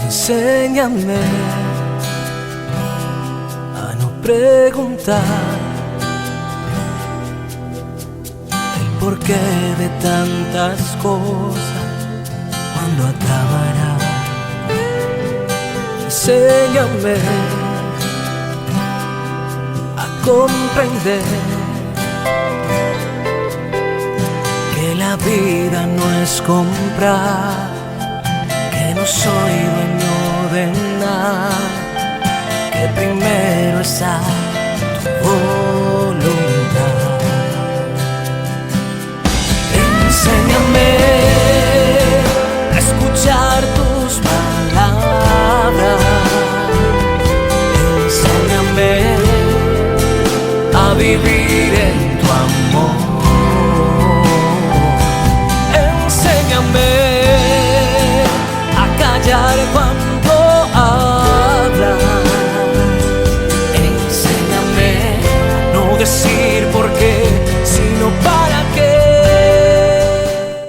Enséñame a no preguntar el porqué de tantas cosas, cuándo acabará. Enséñame a comprender que la vida no es comprar, que no soy dueño de nada, que primero está tu voluntad. Enséñame a escuchar tus palabras, enséñame a vivir en tu amor, enséñame cuando hablas, enséñame a no decir por qué, sino para qué.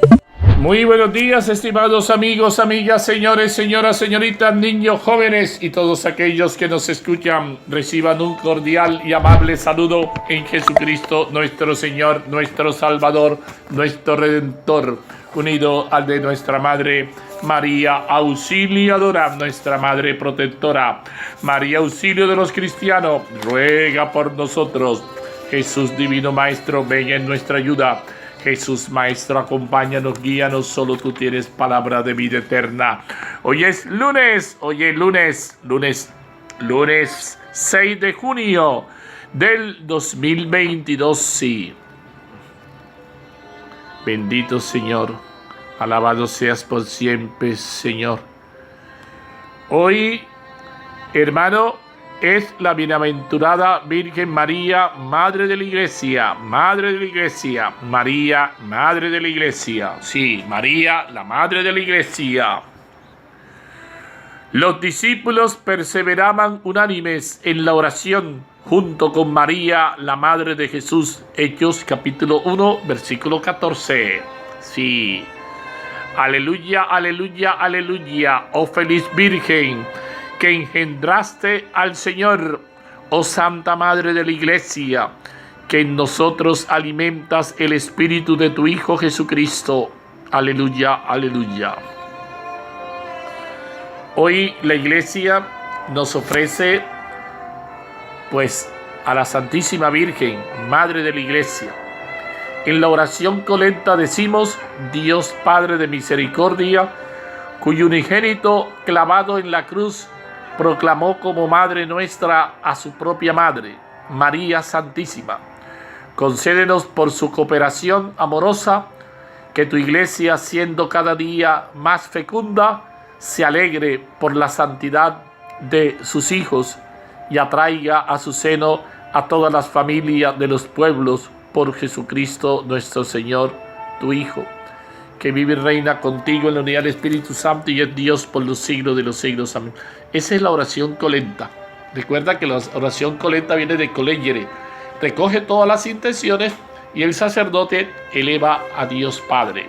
Muy buenos días, estimados amigos, amigas, señores, señoras, señoritas, niños, jóvenes y todos aquellos que nos escuchan. Reciban un cordial y amable saludo en Jesucristo, nuestro Señor, nuestro Salvador, nuestro Redentor, unido al de nuestra Madre María Auxiliadora, nuestra Madre Protectora. María, auxilio de los cristianos, ruega por nosotros. Jesús, divino Maestro, ven en nuestra ayuda. Jesús, Maestro, acompáñanos, guíanos, solo tú tienes palabra de vida eterna. Hoy es lunes 6 de junio del 2022, sí. Bendito Señor. Alabado seas por siempre, Señor. Hoy, hermano, es la bienaventurada Virgen María, Madre de la Iglesia. Madre de la Iglesia. María, Madre de la Iglesia. Sí, María, la Madre de la Iglesia. Los discípulos perseveraban unánimes en la oración junto con María, la Madre de Jesús. Hechos capítulo 1, versículo 14. Sí. Aleluya, aleluya, aleluya, oh feliz Virgen, que engendraste al Señor, oh Santa Madre de la Iglesia, que en nosotros alimentas el Espíritu de tu Hijo Jesucristo. Aleluya, aleluya. Hoy la Iglesia nos ofrece, pues, a la Santísima Virgen, Madre de la Iglesia. En la oración colenta decimos: Dios Padre de misericordia, cuyo unigénito clavado en la cruz proclamó como Madre nuestra a su propia Madre, María Santísima. Concédenos por su cooperación amorosa que tu Iglesia, siendo cada día más fecunda, se alegre por la santidad de sus hijos y atraiga a su seno a todas las familias de los pueblos, por Jesucristo nuestro Señor, tu Hijo, que vive y reina contigo en la unidad del Espíritu Santo y es Dios por los siglos de los siglos. Amén. Esa es la oración colenta. Recuerda que la oración colenta viene de colegere. Recoge todas las intenciones y el sacerdote eleva a Dios Padre.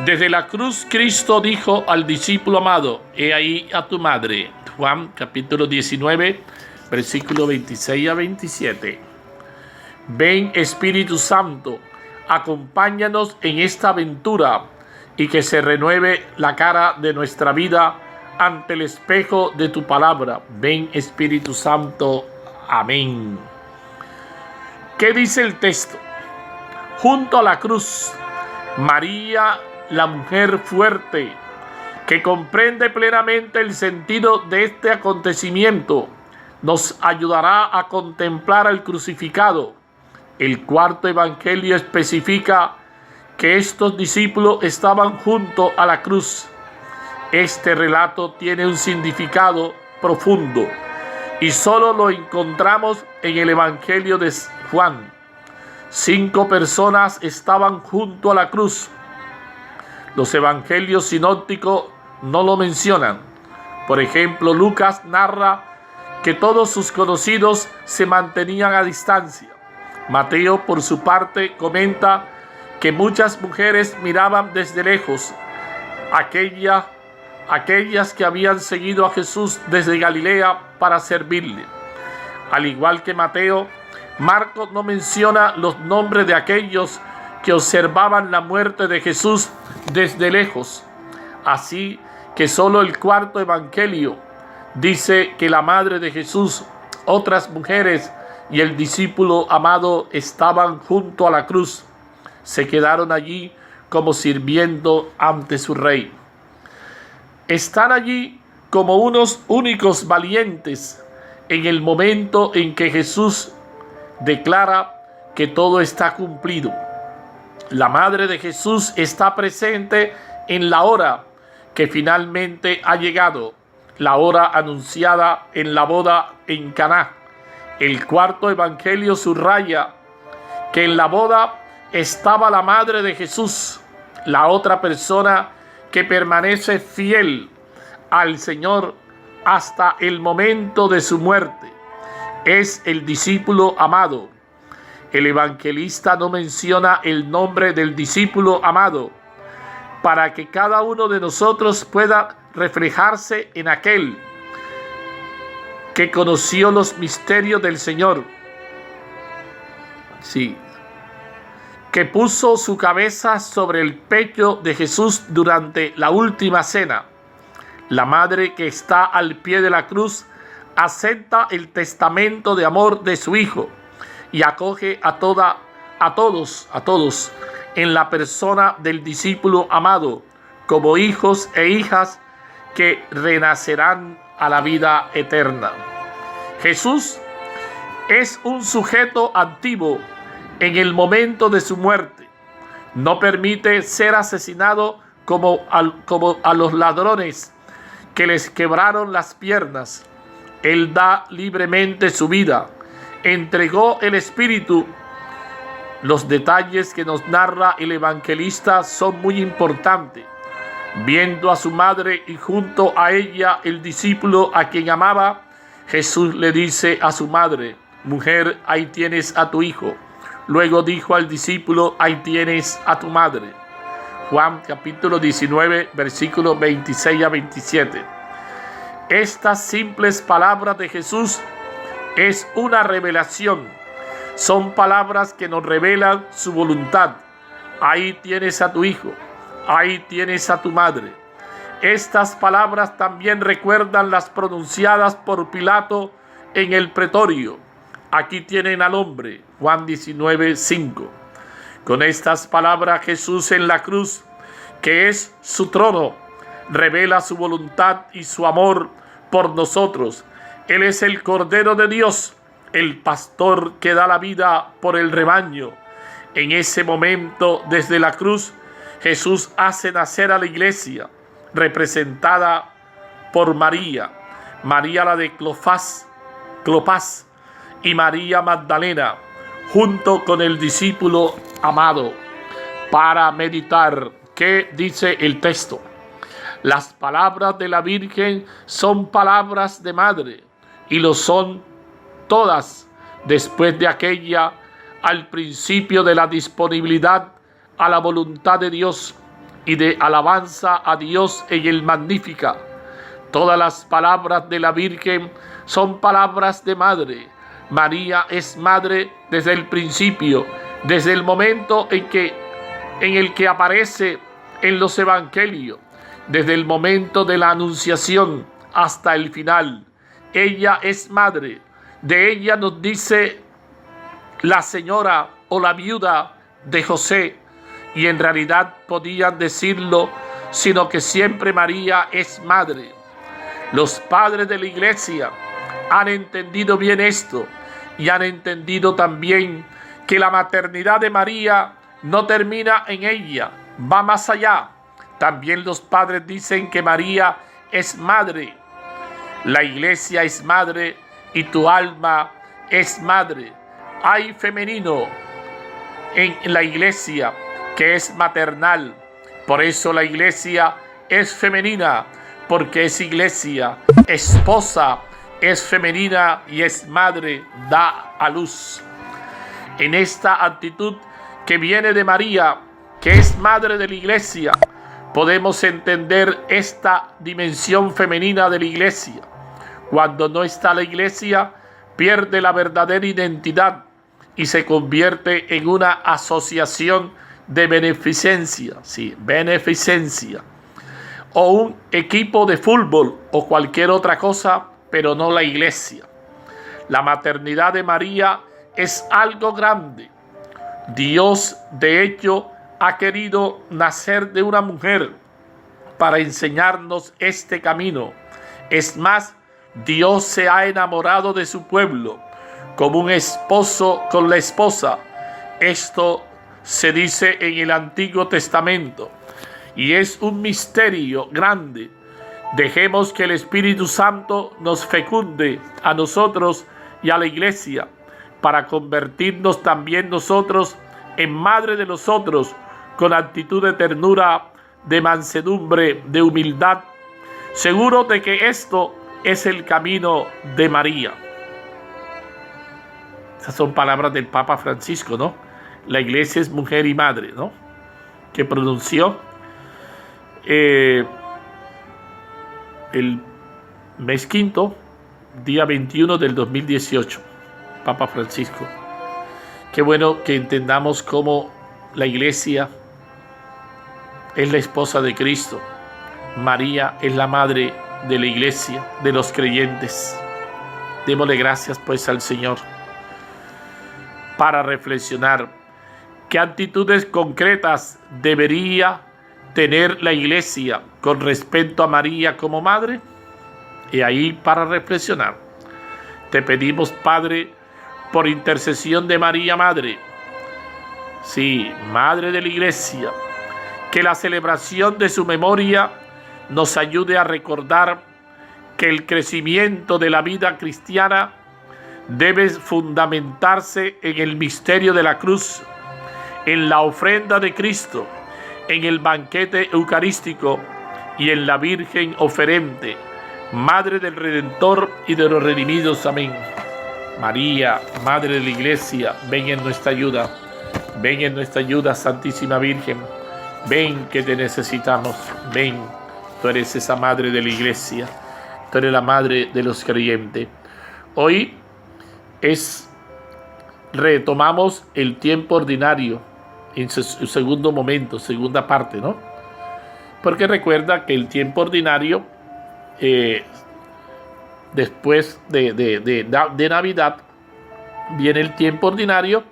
Desde la cruz Cristo dijo al discípulo amado: he ahí a tu madre. Juan capítulo 19, versículo 26 a 27. Ven, Espíritu Santo, acompáñanos en esta aventura y que se renueve la cara de nuestra vida ante el espejo de tu palabra. Ven, Espíritu Santo. Amén. ¿Qué dice el texto? Junto a la cruz, María, la mujer fuerte, que comprende plenamente el sentido de este acontecimiento, nos ayudará a contemplar al crucificado. El cuarto evangelio especifica que estos discípulos estaban junto a la cruz. Este relato tiene un significado profundo y solo lo encontramos en el evangelio de Juan. 5 personas estaban junto a la cruz. Los evangelios sinópticos no lo mencionan. Por ejemplo, Lucas narra que todos sus conocidos se mantenían a distancia. Mateo, por su parte, comenta que muchas mujeres miraban desde lejos aquellas que habían seguido a Jesús desde Galilea para servirle. Al igual que Mateo, Marcos no menciona los nombres de aquellos que observaban la muerte de Jesús desde lejos. Así que solo el cuarto evangelio dice que la madre de Jesús, otras mujeres y el discípulo amado estaban junto a la cruz. Se quedaron allí como sirviendo ante su rey. Están allí como unos únicos valientes en el momento en que Jesús declara que todo está cumplido. La madre de Jesús está presente en la hora que finalmente ha llegado, la hora anunciada en la boda en Caná. El cuarto evangelio subraya que en la boda estaba la madre de Jesús, la otra persona que permanece fiel al Señor hasta el momento de su muerte. Es el discípulo amado. El evangelista no menciona el nombre del discípulo amado para que cada uno de nosotros pueda reflejarse en aquel que conoció los misterios del Señor. Sí, que puso su cabeza sobre el pecho de Jesús durante la última cena. La madre que está al pie de la cruz acepta el testamento de amor de su Hijo y acoge a todos en la persona del discípulo amado como hijos e hijas que renacerán a la vida eterna. Jesús es un sujeto activo en el momento de su muerte. No permite ser asesinado como a los ladrones que les quebraron las piernas. Él da libremente su vida. Entregó el Espíritu. Los detalles que nos narra el evangelista son muy importantes. Viendo a su madre y junto a ella el discípulo a quien amaba, Jesús le dice a su madre: mujer, ahí tienes a tu hijo. Luego dijo al discípulo: ahí tienes a tu madre. Juan capítulo 19, versículos 26 a 27. Estas simples palabras de Jesús es una revelación. Son palabras que nos revelan su voluntad. Ahí tienes a tu hijo. Ahí tienes a tu madre. Estas palabras también recuerdan las pronunciadas por Pilato en el pretorio. Aquí tienen al hombre. Juan 19, 5. Con estas palabras Jesús en la cruz, que es su trono, revela su voluntad y su amor por nosotros. Él es el Cordero de Dios, el pastor que da la vida por el rebaño. En ese momento, desde la cruz, Jesús hace nacer a la iglesia, representada por María, María la de Cleofás y María Magdalena, junto con el discípulo amado, para meditar. ¿Qué dice el texto? Las palabras de la Virgen son palabras de madre, y lo son todas después de aquella al principio de la disponibilidad a la voluntad de Dios y de alabanza a Dios en el Magnífica. Todas las palabras de la Virgen son palabras de madre. María es madre desde el principio, desde el momento en el que aparece en los evangelios, desde el momento de la anunciación hasta el final. Ella es madre. De ella nos dice la señora o la viuda de José, y en realidad podían decirlo, sino que siempre María es madre. Los padres de la iglesia han entendido bien esto y han entendido también que la maternidad de María no termina en ella, va más allá. También los padres dicen que María es madre. La iglesia es madre y tu alma es madre. Hay femenino en la iglesia que es maternal. Por eso la iglesia es femenina, porque es iglesia, esposa, es femenina y es madre, da a luz. En esta actitud que viene de María, que es madre de la iglesia, podemos entender esta dimensión femenina de la iglesia. Cuando no está la iglesia, pierde la verdadera identidad y se convierte en una asociación de beneficencia, sí, beneficencia, o un equipo de fútbol o cualquier otra cosa, pero no la iglesia. La maternidad de María es algo grande. Dios, de hecho, ha querido nacer de una mujer para enseñarnos este camino. Es más, Dios se ha enamorado de su pueblo como un esposo con la esposa. Esto se dice en el Antiguo Testamento y es un misterio grande. Dejemos que el Espíritu Santo nos fecunde a nosotros y a la iglesia para convertirnos también nosotros en madre de los otros, con actitud de ternura, de mansedumbre, de humildad, seguro de que esto es el camino de María. Esas son palabras del Papa Francisco, ¿no? La iglesia es mujer y madre, ¿no? Que pronunció el mes quinto, día 21 del 2018, Papa Francisco. Qué bueno que entendamos cómo la iglesia es la esposa de Cristo. María es la madre de la iglesia, de los creyentes. Démosle gracias pues al Señor. Para reflexionar, ¿qué actitudes concretas debería tener la iglesia con respecto a María como madre? Y ahí para reflexionar, te pedimos, Padre, por intercesión de María Madre, sí, Madre de la Iglesia, que la celebración de su memoria nos ayude a recordar que el crecimiento de la vida cristiana debe fundamentarse en el misterio de la cruz, en la ofrenda de Cristo, en el banquete eucarístico y en la Virgen oferente, Madre del Redentor y de los redimidos. Amén. María, Madre de la Iglesia, ven en nuestra ayuda. Ven en nuestra ayuda, Santísima Virgen. Ven que te necesitamos. Ven, tú eres esa Madre de la Iglesia. Tú eres la Madre de los creyentes. Hoy retomamos el tiempo ordinario en su segundo momento, segunda parte, ¿no? Porque recuerda que el tiempo ordinario, después de Navidad, viene el tiempo ordinario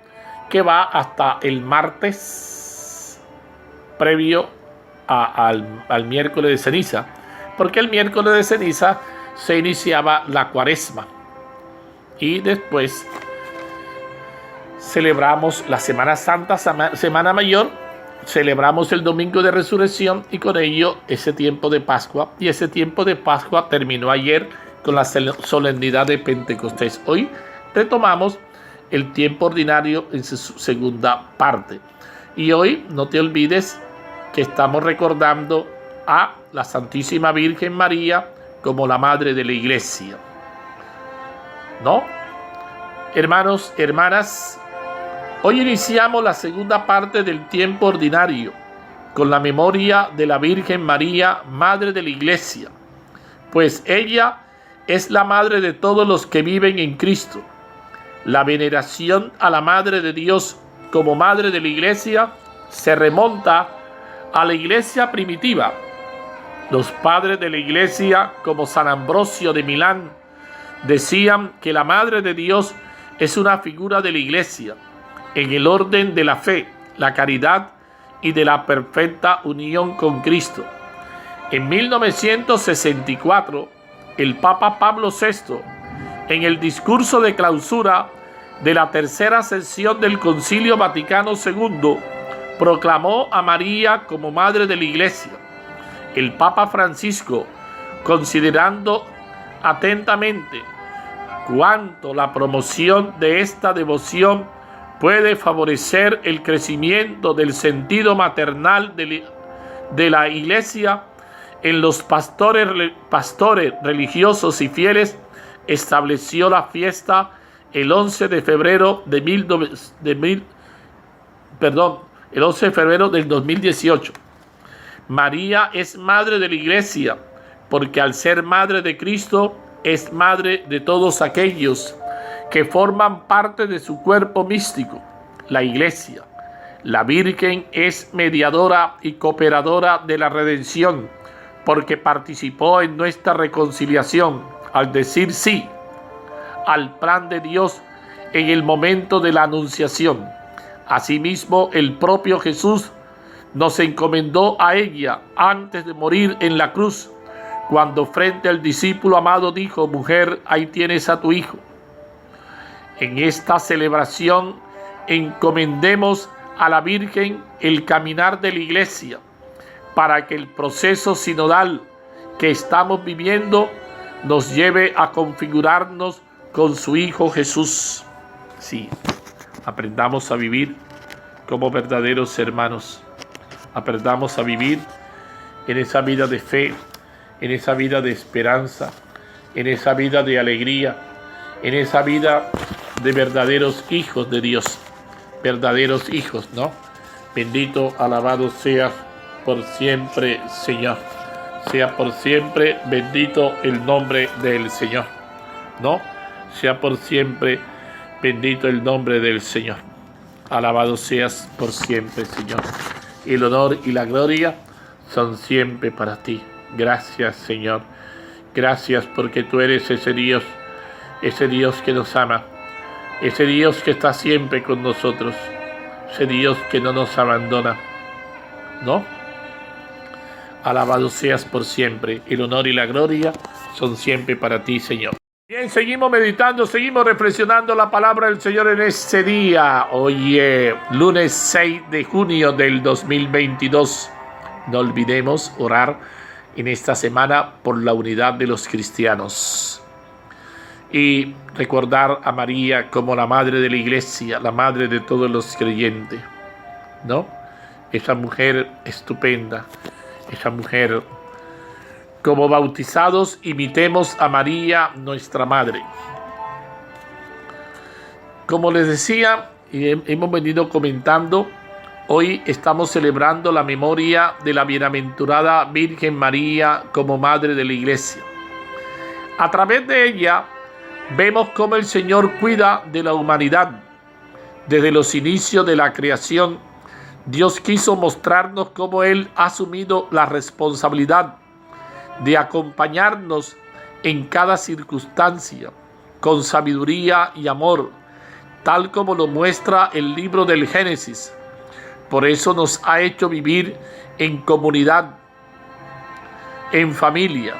que va hasta el martes previo al miércoles de ceniza, porque el miércoles de ceniza se iniciaba la cuaresma y después celebramos la Semana Santa, Semana Mayor, celebramos el Domingo de Resurrección y con ello ese tiempo de Pascua, y ese tiempo de Pascua terminó ayer con la solemnidad de Pentecostés. Hoy retomamos el tiempo ordinario en su segunda parte. Y hoy no te olvides que estamos recordando a la Santísima Virgen María como la Madre de la Iglesia, ¿no? Hermanos, hermanas, hoy iniciamos la segunda parte del tiempo ordinario con la memoria de la Virgen María, Madre de la Iglesia, pues ella es la Madre de todos los que viven en Cristo. La veneración a la Madre de Dios como Madre de la Iglesia se remonta a la Iglesia primitiva. Los padres de la Iglesia, como San Ambrosio de Milán, decían que la Madre de Dios es una figura de la Iglesia en el orden de la fe, la caridad y de la perfecta unión con Cristo. En 1964, el Papa Pablo VI, en el discurso de clausura de la tercera sesión del Concilio Vaticano II, proclamó a María como Madre de la Iglesia. El Papa Francisco, considerando atentamente cuánto la promoción de esta devoción puede favorecer el crecimiento del sentido maternal de la Iglesia en los pastores religiosos y fieles, estableció la fiesta el 11 de febrero del 2018, María es madre de la Iglesia, porque al ser madre de Cristo, es madre de todos aquellos que forman parte de su cuerpo místico, la Iglesia. La Virgen es mediadora y cooperadora de la redención, porque participó en nuestra reconciliación al decir sí al plan de Dios en el momento de la anunciación. Asimismo, el propio Jesús nos encomendó a ella antes de morir en la cruz, cuando frente al discípulo amado dijo: mujer, ahí tienes a tu hijo. En esta celebración encomendemos a la Virgen el caminar de la Iglesia, para que el proceso sinodal que estamos viviendo nos lleve a configurarnos con su Hijo Jesús. Sí, aprendamos a vivir como verdaderos hermanos. Aprendamos a vivir en esa vida de fe, en esa vida de esperanza, en esa vida de alegría, en esa vida de verdaderos hijos de Dios. Verdaderos hijos, ¿no? Bendito, alabado sea por siempre, Señor. Sea por siempre bendito el nombre del Señor, ¿no? Sea por siempre bendito el nombre del Señor. Alabado seas por siempre, Señor. El honor y la gloria son siempre para ti. Gracias, Señor. Gracias porque tú eres ese Dios que nos ama, ese Dios que está siempre con nosotros, ese Dios que no nos abandona, ¿no? Alabado seas por siempre. El honor y la gloria son siempre para ti, Señor. Bien, seguimos meditando, seguimos reflexionando la palabra del Señor en este día. Hoy, lunes 6 de junio del 2022. No olvidemos orar en esta semana por la unidad de los cristianos. Y recordar a María como la madre de la Iglesia, la madre de todos los creyentes, ¿no? Esa mujer estupenda, esa mujer. Como bautizados, imitemos a María, nuestra madre. Como les decía, y hemos venido comentando, hoy estamos celebrando la memoria de la bienaventurada Virgen María como madre de la Iglesia. A través de ella, vemos cómo el Señor cuida de la humanidad. Desde los inicios de la creación, Dios quiso mostrarnos cómo Él ha asumido la responsabilidad de acompañarnos en cada circunstancia, con sabiduría y amor, tal como lo muestra el libro del Génesis. Por eso nos ha hecho vivir en comunidad, en familia.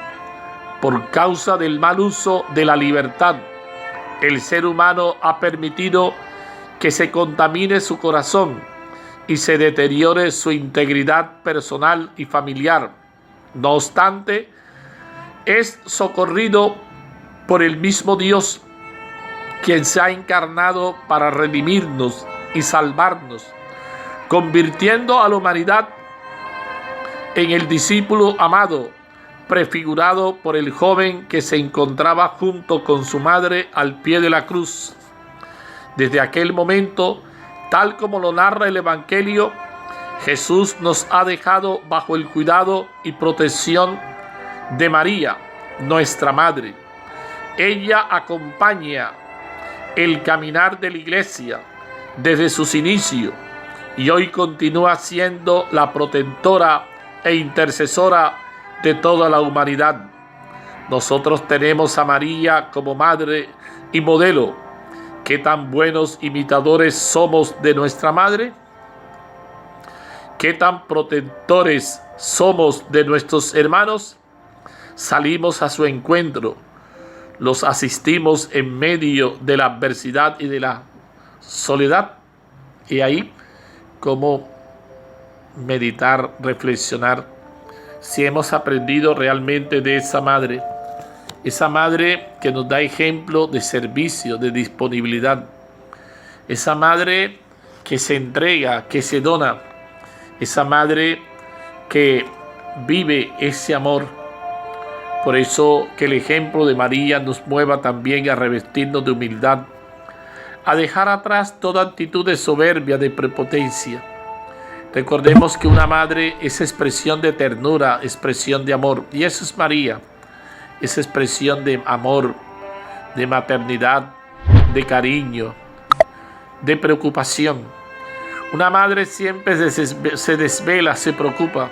Por causa del mal uso de la libertad, el ser humano ha permitido que se contamine su corazón y se deteriore su integridad personal y familiar. No obstante, es socorrido por el mismo Dios, quien se ha encarnado para redimirnos y salvarnos, convirtiendo a la humanidad en el discípulo amado, prefigurado por el joven que se encontraba junto con su madre al pie de la cruz. Desde aquel momento, tal como lo narra el Evangelio, Jesús nos ha dejado bajo el cuidado y protección de María, nuestra madre. Ella acompaña el caminar de la Iglesia desde sus inicios y hoy continúa siendo la protectora e intercesora de toda la humanidad. Nosotros tenemos a María como madre y modelo. ¿Qué tan buenos imitadores somos de nuestra madre? ¿Qué tan protectores somos de nuestros hermanos? Salimos a su encuentro, los asistimos en medio de la adversidad y de la soledad. Y ahí, cómo meditar, reflexionar, si hemos aprendido realmente de esa madre que nos da ejemplo de servicio, de disponibilidad, esa madre que se entrega, que se dona, esa madre que vive ese amor. Por eso que el ejemplo de María nos mueva también a revestirnos de humildad, a dejar atrás toda actitud de soberbia, de prepotencia. Recordemos que una madre es expresión de ternura, expresión de amor. Y eso es María, es expresión de amor, de maternidad, de cariño, de preocupación. Una madre siempre se desvela, se preocupa.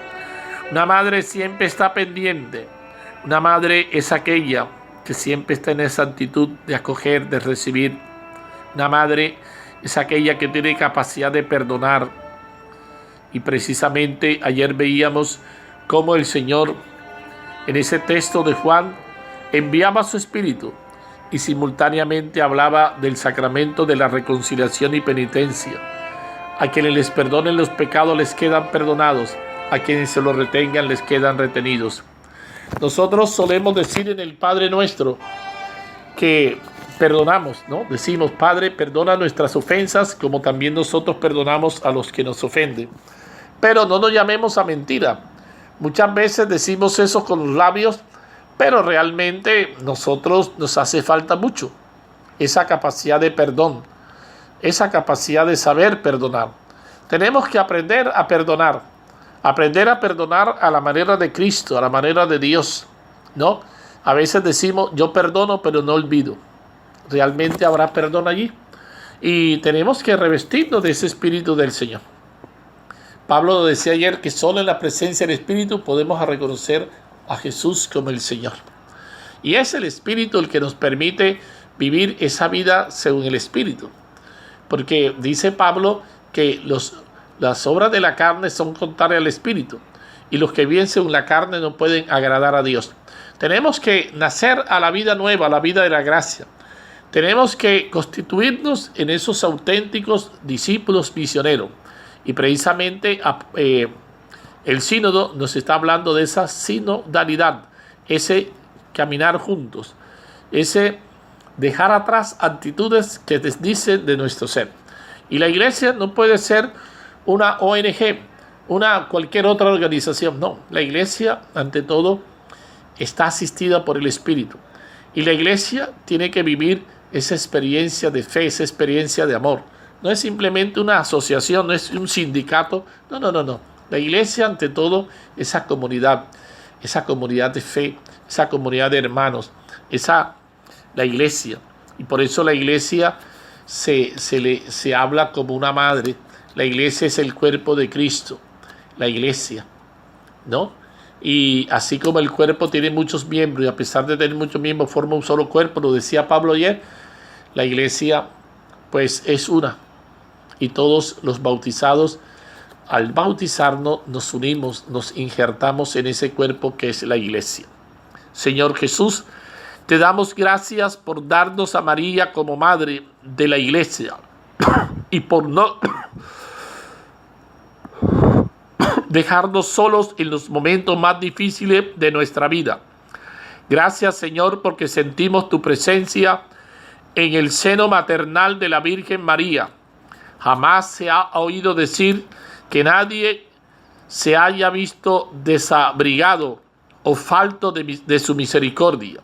Una madre siempre está pendiente. Una madre es aquella que siempre está en esa actitud de acoger, de recibir. Una madre es aquella que tiene capacidad de perdonar. Y precisamente ayer veíamos cómo el Señor, en ese texto de Juan, enviaba su Espíritu y simultáneamente hablaba del sacramento de la reconciliación y penitencia. A quienes les perdonen los pecados les quedan perdonados, a quienes se los retengan les quedan retenidos. Nosotros solemos decir en el Padre Nuestro que perdonamos, ¿no? Decimos: Padre, perdona nuestras ofensas como también nosotros perdonamos a los que nos ofenden. Pero no nos llamemos a mentira. Muchas veces decimos eso con los labios, pero realmente nosotros nos hace falta mucho esa capacidad de perdón, esa capacidad de saber perdonar. Tenemos que aprender a perdonar a la manera de Cristo, a la manera de Dios, ¿no? A veces decimos: yo perdono pero no olvido. ¿Realmente habrá perdón allí? Y tenemos que revestirnos de ese Espíritu del Señor. Pablo decía ayer que solo en la presencia del Espíritu podemos reconocer a Jesús como el Señor. Y es el Espíritu el que nos permite vivir esa vida según el Espíritu. Porque dice Pablo que las obras de la carne son contrarias al Espíritu. Y los que viven según la carne no pueden agradar a Dios. Tenemos que nacer a la vida nueva, a la vida de la gracia. Tenemos que constituirnos en esos auténticos discípulos misioneros. Y precisamente el sínodo nos está hablando de esa sinodalidad, ese caminar juntos, ese dejar atrás actitudes que desdicen de nuestro ser. Y la iglesia no puede ser una ONG, cualquier otra organización. No, la iglesia ante todo está asistida por el Espíritu. Y la iglesia tiene que vivir esa experiencia de fe, esa experiencia de amor. No es simplemente una asociación, no es un sindicato. No. La iglesia, ante todo, esa comunidad de fe, esa comunidad de hermanos, la iglesia. Y por eso la iglesia se habla como una madre. La iglesia es el cuerpo de Cristo, la iglesia, ¿no? Y así como el cuerpo tiene muchos miembros, y a pesar de tener muchos miembros, forma un solo cuerpo, lo decía Pablo ayer, la iglesia, pues, es una. Y todos los bautizados, al bautizarnos, nos unimos, nos injertamos en ese cuerpo que es la iglesia. Señor Jesús, te damos gracias por darnos a María como madre de la iglesia y por no dejarnos solos en los momentos más difíciles de nuestra vida. Gracias, Señor, porque sentimos tu presencia en el seno maternal de la Virgen María. Jamás se ha oído decir que nadie se haya visto desabrigado o falto de su misericordia.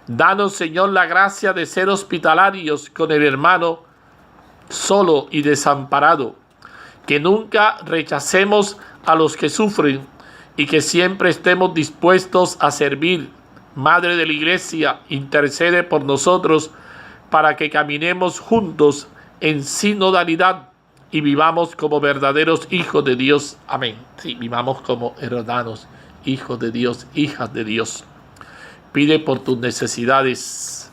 Danos, Señor, la gracia de ser hospitalarios con el hermano solo y desamparado, que nunca rechacemos a los que sufren y que siempre estemos dispuestos a servir. Madre de la Iglesia, intercede por nosotros para que caminemos juntos en sinodalidad y vivamos como verdaderos hijos de Dios. Amén. Sí, vivamos como hermanos, hijos de Dios, hijas de Dios. Pide por tus necesidades,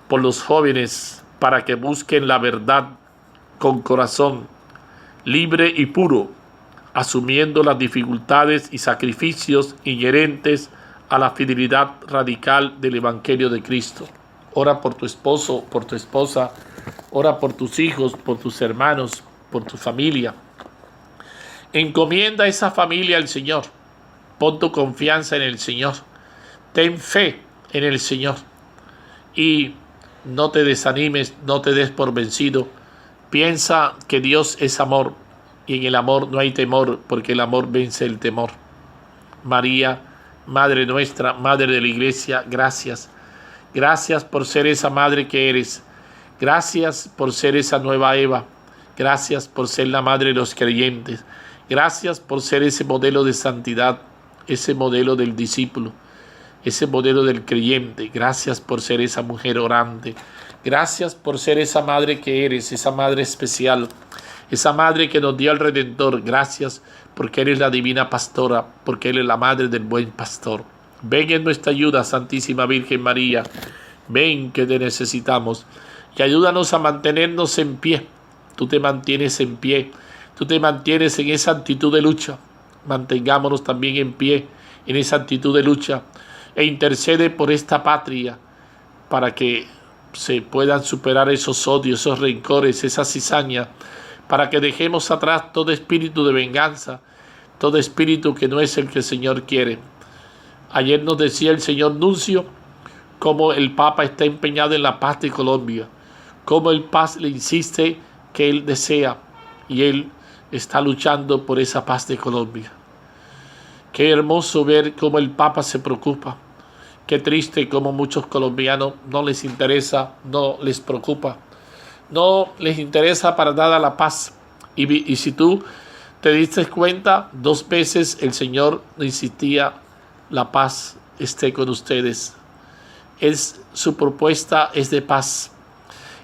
por los jóvenes, para que busquen la verdad con corazón libre y puro, asumiendo las dificultades y sacrificios inherentes a la fidelidad radical del Evangelio de Cristo. Ora por tu esposo, por tu esposa, ora por tus hijos, por tus hermanos, por tu familia. Encomienda esa familia al Señor. Pon tu confianza en el Señor. Ten fe en el Señor. Y no te desanimes, no te des por vencido. Piensa que Dios es amor y en el amor no hay temor, porque el amor vence el temor. María, Madre nuestra, Madre de la Iglesia, gracias. Gracias por ser esa madre que eres. Gracias por ser esa nueva Eva. Gracias por ser la madre de los creyentes. Gracias por ser ese modelo de santidad, ese modelo del discípulo, ese modelo del creyente. Gracias por ser esa mujer orante. Gracias por ser esa madre que eres, esa madre especial, esa madre que nos dio al Redentor. Gracias porque eres la divina pastora, porque eres la madre del buen pastor. Ven en nuestra ayuda, Santísima Virgen María. Ven que te necesitamos y ayúdanos a mantenernos en pie. Tú te mantienes en pie, tú te mantienes en esa actitud de lucha. Mantengámonos también en pie, en esa actitud de lucha, e intercede por esta patria para que se puedan superar esos odios, esos rencores, esa cizaña, para que dejemos atrás todo espíritu de venganza, todo espíritu que no es el que el Señor quiere. Ayer nos decía el señor Nuncio cómo el Papa está empeñado en la paz de Colombia, cómo el paz le insiste que él desea, y él está luchando por esa paz de Colombia. Qué hermoso ver cómo el Papa se preocupa. Qué triste cómo muchos colombianos no les interesa, no les preocupa, no les interesa para nada la paz. Y si tú te diste cuenta, 2 veces el Señor insistía: la paz esté con ustedes. Su propuesta es de paz.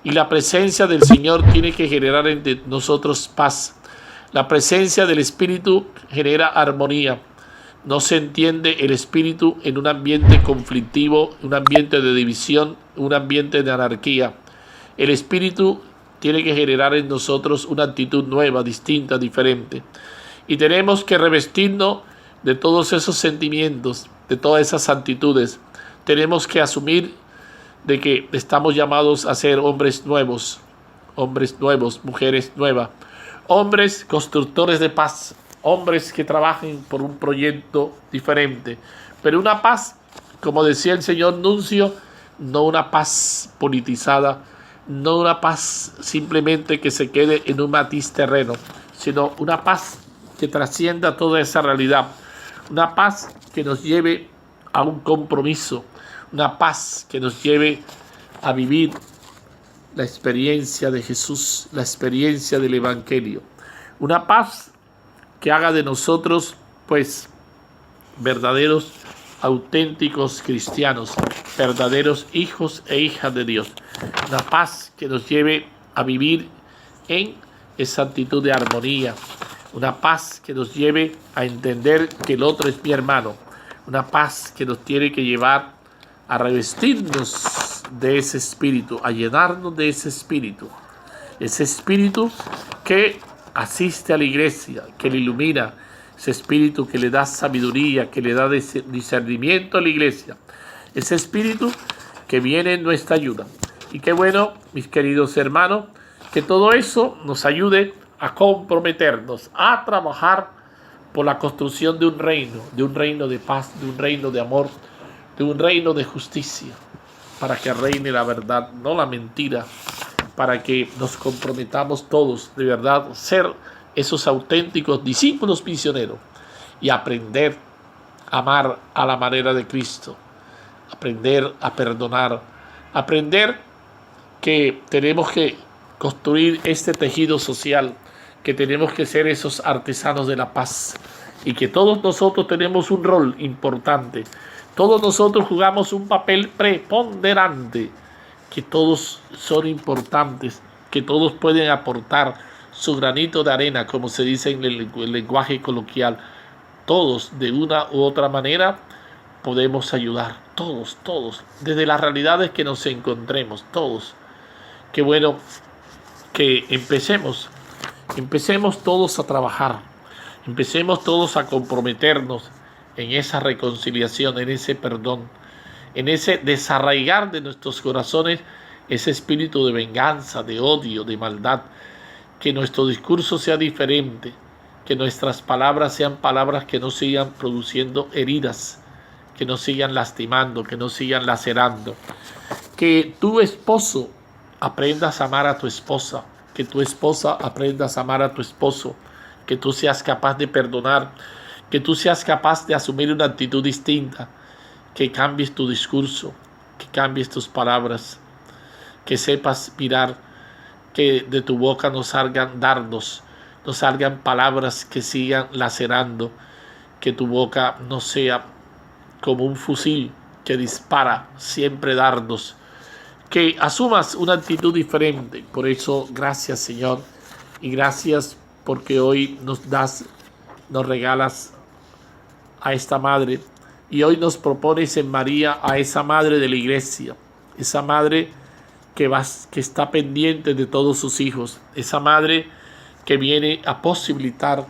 Y la presencia del Señor tiene que generar en nosotros paz. La presencia del Espíritu genera armonía. No se entiende el Espíritu en un ambiente conflictivo, un ambiente de división, un ambiente de anarquía. El Espíritu tiene que generar en nosotros una actitud nueva, distinta, diferente. Y tenemos que revestirnos de todos esos sentimientos, de todas esas actitudes. Tenemos que asumir de que estamos llamados a ser hombres nuevos, mujeres nuevas, hombres constructores de paz, hombres que trabajen por un proyecto diferente, pero una paz, como decía el señor Nuncio, no una paz politizada, no una paz simplemente que se quede en un matiz terreno, sino una paz que trascienda toda esa realidad, una paz que nos lleve a un compromiso, una paz que nos lleve a vivir la experiencia de Jesús, la experiencia del Evangelio. Una paz que haga de nosotros, pues, verdaderos, auténticos cristianos, verdaderos hijos e hijas de Dios. Una paz que nos lleve a vivir en esa actitud de armonía. Una paz que nos lleve a entender que el otro es mi hermano. Una paz que nos tiene que llevar a revestirnos de ese espíritu, a llenarnos de ese espíritu que asiste a la iglesia, que le ilumina, ese espíritu que le da sabiduría, que le da discernimiento a la iglesia, ese espíritu que viene en nuestra ayuda. Y qué bueno, mis queridos hermanos, que todo eso nos ayude a comprometernos, a trabajar por la construcción de un reino de paz, de un reino de amor, de un reino de justicia, para que reine la verdad, no la mentira, para que nos comprometamos todos de verdad a ser esos auténticos discípulos misioneros y aprender a amar a la manera de Cristo, aprender a perdonar, aprender que tenemos que construir este tejido social, que tenemos que ser esos artesanos de la paz y que todos nosotros tenemos un rol importante. Todos nosotros jugamos un papel preponderante, que todos son importantes, que todos pueden aportar su granito de arena, como se dice en el lenguaje coloquial. Todos, de una u otra manera, podemos ayudar. Todos, desde las realidades que nos encontremos, todos. Qué bueno que empecemos todos a trabajar, empecemos todos a comprometernos en esa reconciliación, en ese perdón, en ese desarraigar de nuestros corazones ese espíritu de venganza, de odio, de maldad. Que nuestro discurso sea diferente, que nuestras palabras sean palabras que no sigan produciendo heridas, que no sigan lastimando, que no sigan lacerando. Que tu esposo aprendas a amar a tu esposa, que tu esposa aprendas a amar a tu esposo, que tú seas capaz de perdonar, que tú seas capaz de asumir una actitud distinta, que cambies tu discurso, que cambies tus palabras, que sepas mirar que de tu boca no salgan dardos, no salgan palabras que sigan lacerando, que tu boca no sea como un fusil que dispara siempre dardos, que asumas una actitud diferente. Por eso, gracias, Señor, y gracias porque hoy nos regalas a esta madre, y hoy nos propones en María a esa madre de la iglesia, esa madre que está pendiente de todos sus hijos, esa madre que viene a posibilitar,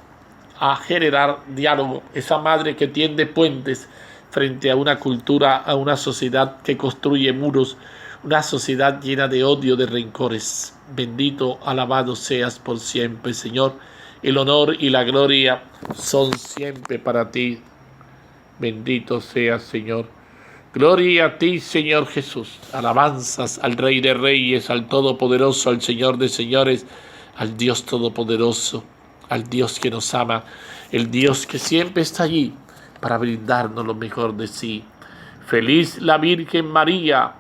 a generar diálogo, esa madre que tiende puentes frente a una cultura, a una sociedad que construye muros, una sociedad llena de odio, de rencores. Bendito, alabado seas por siempre, Señor. El honor y la gloria son siempre para ti. Bendito seas, Señor. Gloria a ti, Señor Jesús. Alabanzas al Rey de Reyes, al Todopoderoso, al Señor de Señores, al Dios Todopoderoso, al Dios que nos ama, el Dios que siempre está allí para brindarnos lo mejor de sí. Feliz la Virgen María,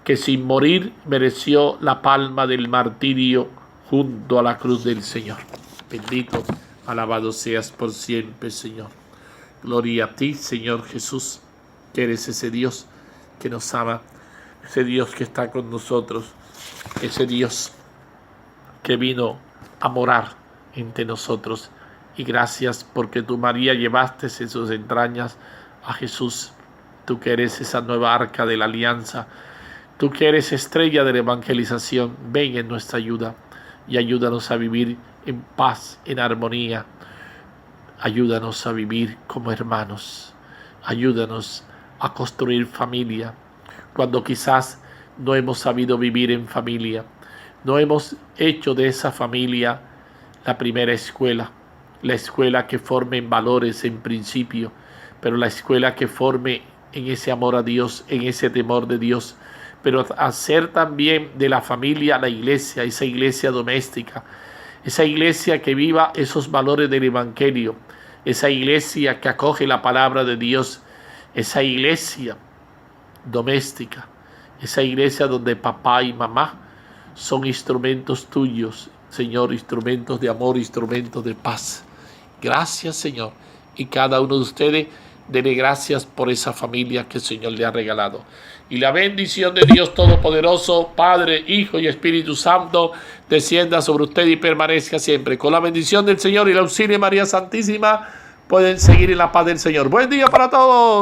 que sin morir mereció la palma del martirio junto a la cruz del Señor. Bendito, alabado seas por siempre, Señor. Gloria a ti, Señor Jesús, que eres ese Dios que nos ama, ese Dios que está con nosotros, ese Dios que vino a morar entre nosotros. Y gracias porque tú, María, llevaste en sus entrañas a Jesús. Tú que eres esa nueva arca de la alianza, tú que eres estrella de la evangelización, ven en nuestra ayuda y ayúdanos a vivir en paz, en armonía. Ayúdanos a vivir como hermanos. Ayúdanos a construir familia cuando quizás no hemos sabido vivir en familia. No hemos hecho de esa familia la primera escuela, la escuela que forme en valores, en principio, pero la escuela que forme en ese amor a Dios, en ese temor de Dios, pero hacer también de la familia la iglesia, esa iglesia doméstica, esa iglesia que viva esos valores del Evangelio, esa iglesia que acoge la palabra de Dios, esa iglesia doméstica, esa iglesia donde papá y mamá son instrumentos tuyos, Señor, instrumentos de amor, instrumentos de paz. Gracias, Señor, y cada uno de ustedes dele gracias por esa familia que el Señor le ha regalado. Y la bendición de Dios Todopoderoso, Padre, Hijo y Espíritu Santo, descienda sobre usted y permanezca siempre. Con la bendición del Señor y el auxilio de María Santísima, pueden seguir en la paz del Señor. Buen día para todos.